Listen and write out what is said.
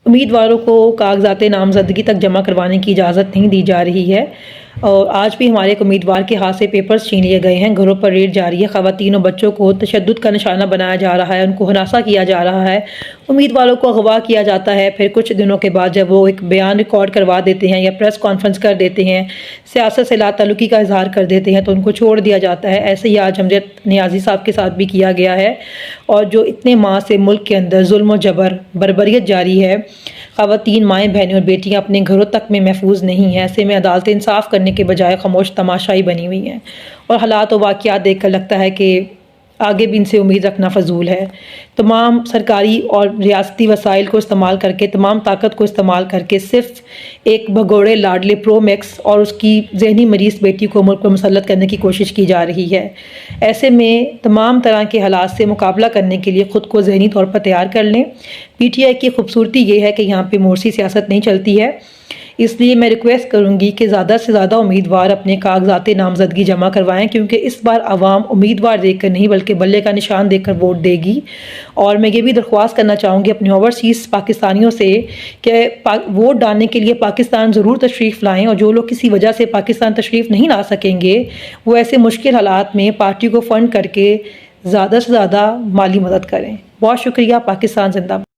امیدواروں کو کاغذات نامزدگی تک جمع کروانے کی اجازت نہیں دی جا رہی ہے اور آج بھی ہمارے ایک امیدوار کے ہاتھ سے پیپرز چھین لیے گئے ہیں، گھروں پر ریڈ جاری ہے، خواتین و بچوں کو تشدد کا نشانہ بنایا جا رہا ہے، ان کو ہراساں کیا جا رہا ہے، امیدواروں کو اغوا کیا جاتا ہے، پھر کچھ دنوں کے بعد جب وہ ایک بیان ریکارڈ کروا دیتے ہیں یا پریس کانفرنس کر دیتے ہیں، سیاست سے لا تعلقی کا اظہار کر دیتے ہیں تو ان کو چھوڑ دیا جاتا ہے۔ ایسے ہی آج امجد نیازی صاحب کے ساتھ بھی کیا گیا ہے، اور جو اتنے ماہ سے ملک کے اندر ظلم و جبر بربریت جاری ہے، خواتین، مائیں، بہنیں اور بیٹیاں اپنے گھروں تک میں محفوظ نہیں ہیں، ایسے میں عدالتیں انصاف کرنے کے بجائے خاموش تماشائی بنی ہوئی ہیں، اور حالات و واقعات دیکھ کر لگتا ہے کہ آگے بھی ان سے امید رکھنا فضول ہے۔ تمام سرکاری اور ریاستی وسائل کو استعمال کر کے، تمام طاقت کو استعمال کر کے صرف ایک بھگوڑے لاڈلے پرو میکس اور اس کی ذہنی مریض بیٹی کو ملک پر مسلط کرنے کی کوشش کی جا رہی ہے۔ ایسے میں تمام طرح کے حالات سے مقابلہ کرنے کے لیے خود کو ذہنی طور پر تیار کر لیں۔ پی ٹی آئی کی خوبصورتی یہ ہے کہ یہاں پہ مورسی سیاست نہیں چلتی ہے، اس لیے میں ریکویسٹ کروں گی کہ زیادہ سے زیادہ امیدوار اپنے کاغذات نامزدگی جمع کروائیں، کیونکہ اس بار عوام امیدوار دیکھ کر نہیں بلکہ بلے کا نشان دیکھ کر ووٹ دے گی۔ اور میں یہ بھی درخواست کرنا چاہوں گی اپنے اوورسیز پاکستانیوں سے کہ ووٹ ڈالنے کے لیے پاکستان ضرور تشریف لائیں، اور جو لوگ کسی وجہ سے پاکستان تشریف نہیں لا سکیں گے وہ ایسے مشکل حالات میں پارٹی کو فنڈ کر کے زیادہ سے زیادہ مالی مدد کریں۔ بہت شکریہ۔ پاکستان زندہ باد۔